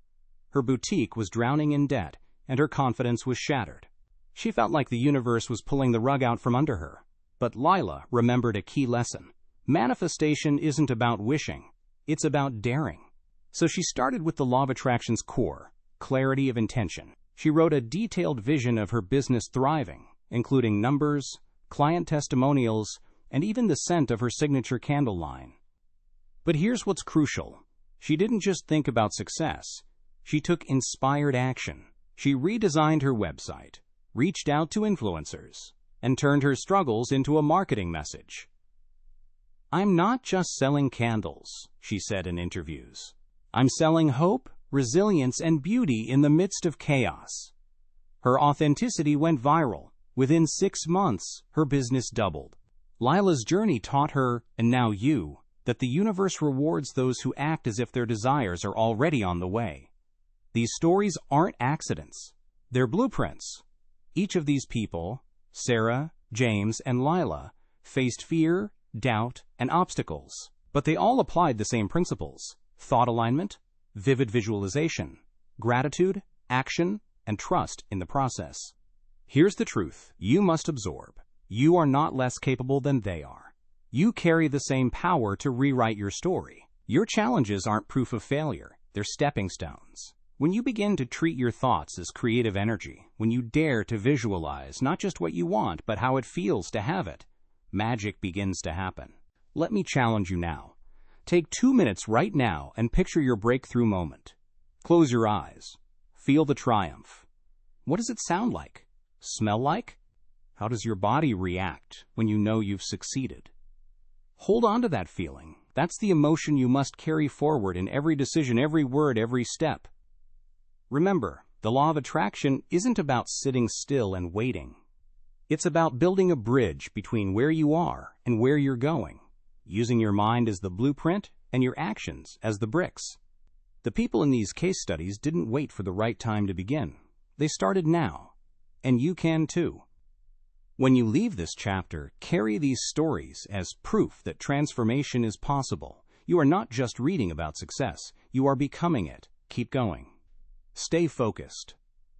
Her boutique was drowning in debt, and her confidence was shattered. She felt like the universe was pulling the rug out from under her. But Lila remembered a key lesson. Manifestation isn't about wishing, it's about daring. So she started with the Law of Attraction's core, clarity of intention. She wrote a detailed vision of her business thriving, including numbers, client testimonials, and even the scent of her signature candle line. But here's what's crucial. She didn't just think about success. She took inspired action. She redesigned her website, reached out to influencers, and turned her struggles into a marketing message. "I'm not just selling candles," she said in interviews. "I'm selling hope, resilience, and beauty in the midst of chaos." Her authenticity went viral. Within 6 months, her business doubled. Lila's journey taught her, and now you, that the universe rewards those who act as if their desires are already on the way. These stories aren't accidents. They're blueprints. Each of these people, Sarah, James, and Lila, faced fear, doubt, and obstacles. But they all applied the same principles: thought alignment, vivid visualization, gratitude, action, and trust in the process. Here's the truth you must absorb. You are not less capable than they are. You carry the same power to rewrite your story. Your challenges aren't proof of failure, they're stepping stones. When you begin to treat your thoughts as creative energy, when you dare to visualize not just what you want, but how it feels to have it, magic begins to happen. Let me challenge you now. Take 2 minutes right now and picture your breakthrough moment. Close your eyes. Feel the triumph. What does it sound like? Smell like? How does your body react when you know you've succeeded? Hold on to that feeling. That's the emotion you must carry forward in every decision, every word, every step. Remember, the law of attraction isn't about sitting still and waiting. It's about building a bridge between where you are and where you're going, using your mind as the blueprint and your actions as the bricks. The people in these case studies didn't wait for the right time to begin. They started now, and you can too. When you leave this chapter, carry these stories as proof that transformation is possible. You are not just reading about success, you are becoming it. Keep going. Stay focused.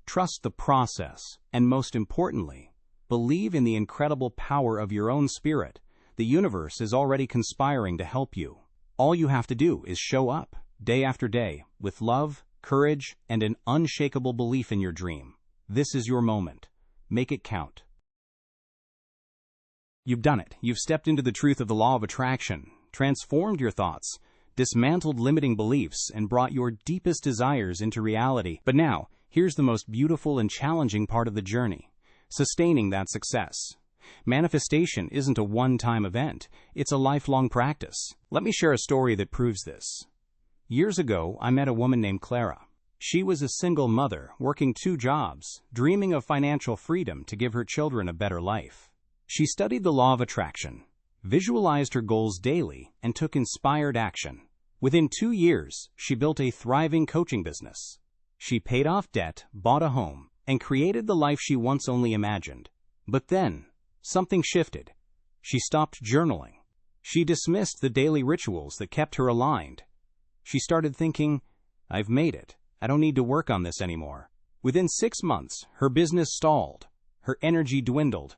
Trust the process, and most importantly, believe in the incredible power of your own spirit. The universe is already conspiring to help you. All you have to do is show up, day after day, with love, courage, and an unshakable belief in your dream. This is your moment. Make it count. You've done it. You've stepped into the truth of the law of attraction, transformed your thoughts, dismantled limiting beliefs, and brought your deepest desires into reality. But now, here's the most beautiful and challenging part of the journey: sustaining that success. Manifestation isn't a one-time event, it's a lifelong practice. Let me share a story that proves this. Years ago, I met a woman named Clara. She was a single mother, working 2 jobs, dreaming of financial freedom to give her children a better life. She studied the law of attraction, visualized her goals daily, and took inspired action. Within 2 years, she built a thriving coaching business. She paid off debt, bought a home, and created the life she once only imagined. But then, something shifted. She stopped journaling. She dismissed the daily rituals that kept her aligned. She started thinking, "I've made it. I don't need to work on this anymore." Within 6 months, her business stalled, her energy dwindled,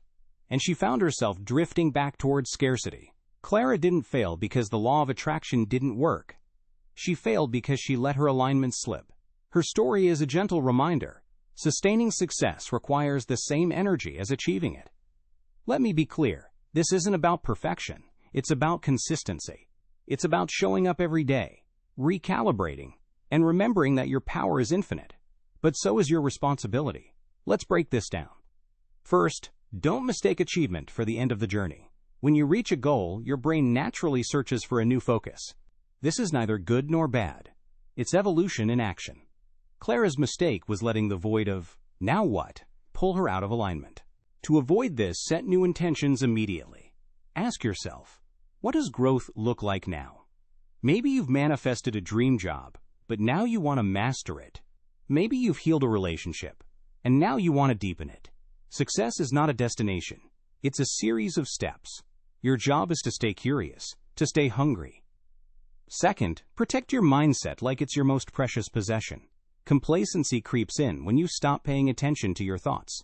and she found herself drifting back towards scarcity. Clara didn't fail because the law of attraction didn't work. She failed because she let her alignment slip. Her story is a gentle reminder. Sustaining success requires the same energy as achieving it. Let me be clear, this isn't about perfection. It's about consistency. It's about showing up every day, recalibrating, and remembering that your power is infinite. But so is your responsibility. Let's break this down. First, don't mistake achievement for the end of the journey. When you reach a goal, your brain naturally searches for a new focus. This is neither good nor bad. It's evolution in action. Clara's mistake was letting the void of, "Now what?" pull her out of alignment. To avoid this, set new intentions immediately. Ask yourself, what does growth look like now? Maybe you've manifested a dream job, but now you want to master it. Maybe you've healed a relationship, and now you want to deepen it. Success is not a destination. It's a series of steps. Your job is to stay curious, to stay hungry. Second, protect your mindset like it's your most precious possession. Complacency creeps in when you stop paying attention to your thoughts.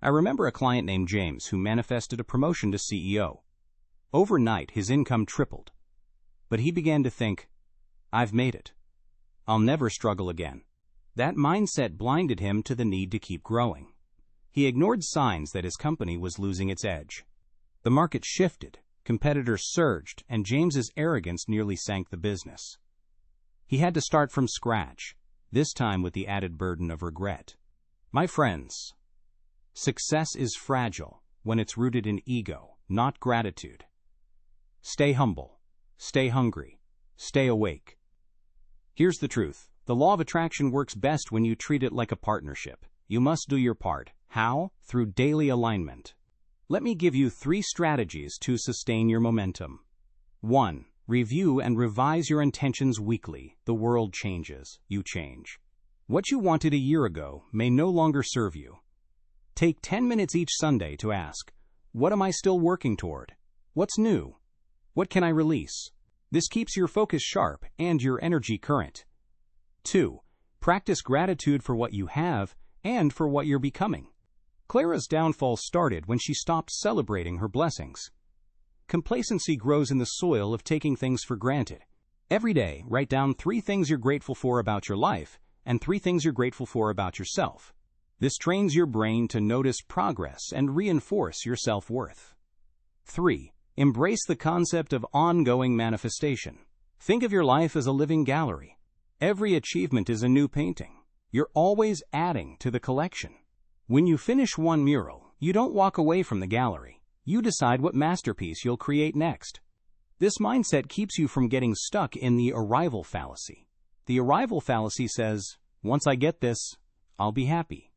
I remember a client named James who manifested a promotion to CEO. Overnight, his income tripled. But he began to think, "I've made it. I'll never struggle again." That mindset blinded him to the need to keep growing. He ignored signs that his company was losing its edge. The market shifted, competitors surged, and James's arrogance nearly sank the business. He had to start from scratch, this time with the added burden of regret. My friends, success is fragile when it's rooted in ego, not gratitude. Stay humble, stay hungry, stay awake. Here's the truth. The law of attraction works best when you treat it like a partnership. You must do your part. How? Through daily alignment. Let me give you 3 strategies to sustain your momentum. 1. Review and revise your intentions weekly. The world changes. You change. What you wanted a year ago may no longer serve you. Take 10 minutes each Sunday to ask, what am I still working toward? What's new? What can I release? This keeps your focus sharp and your energy current. 2. Practice gratitude for what you have and for what you're becoming. Clara's downfall started when she stopped celebrating her blessings. Complacency grows in the soil of taking things for granted. Every day, write down 3 things you're grateful for about your life and 3 things you're grateful for about yourself. This trains your brain to notice progress and reinforce your self-worth. 3. Embrace the concept of ongoing manifestation. Think of your life as a living gallery. Every achievement is a new painting. You're always adding to the collection. When you finish one mural, you don't walk away from the gallery. You decide what masterpiece you'll create next. This mindset keeps you from getting stuck in the arrival fallacy. The arrival fallacy says, once I get this, I'll be happy.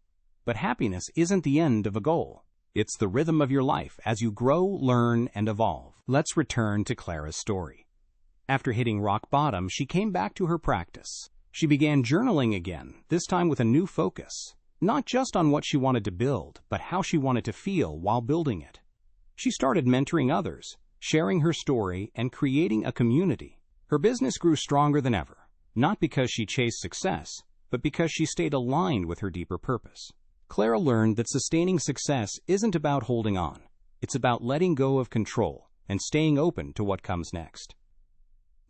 But happiness isn't the end of a goal. It's the rhythm of your life as you grow, learn, and evolve. Let's return to Clara's story. After hitting rock bottom, she came back to her practice. She began journaling again, this time with a new focus. Not just on what she wanted to build, but how she wanted to feel while building it. She started mentoring others, sharing her story, and creating a community. Her business grew stronger than ever, not because she chased success, but because she stayed aligned with her deeper purpose. Clara learned that sustaining success isn't about holding on. It's about letting go of control and staying open to what comes next.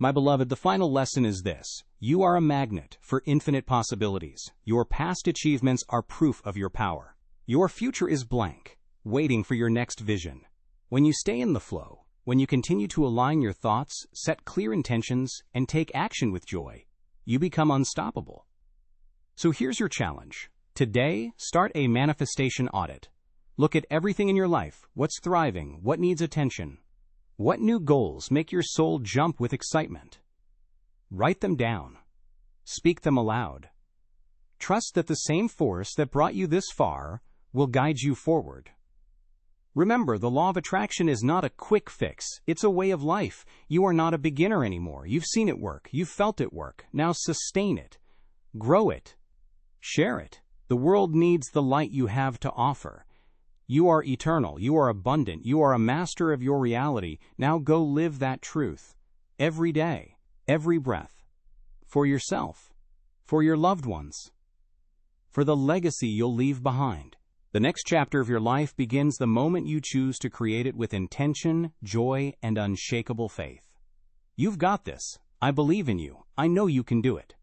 My beloved, the final lesson is this. You are a magnet for infinite possibilities. Your past achievements are proof of your power. Your future is blank, waiting for your next vision. When you stay in the flow, when you continue to align your thoughts, set clear intentions, and take action with joy, you become unstoppable. So here's your challenge. Today, start a manifestation audit. Look at everything in your life. What's thriving? What needs attention? What new goals make your soul jump with excitement? Write them down. Speak them aloud. Trust that the same force that brought you this far will guide you forward. Remember, the law of attraction is not a quick fix. It's a way of life. You are not a beginner anymore. You've seen it work. You've felt it work. Now sustain it. Grow it. Share it. The world needs the light you have to offer. You are eternal. You are abundant. You are a master of your reality. Now go live that truth. Every day, every breath. For yourself. For your loved ones. For the legacy you'll leave behind. The next chapter of your life begins the moment you choose to create it with intention, joy, and unshakable faith. You've got this. I believe in you. I know you can do it.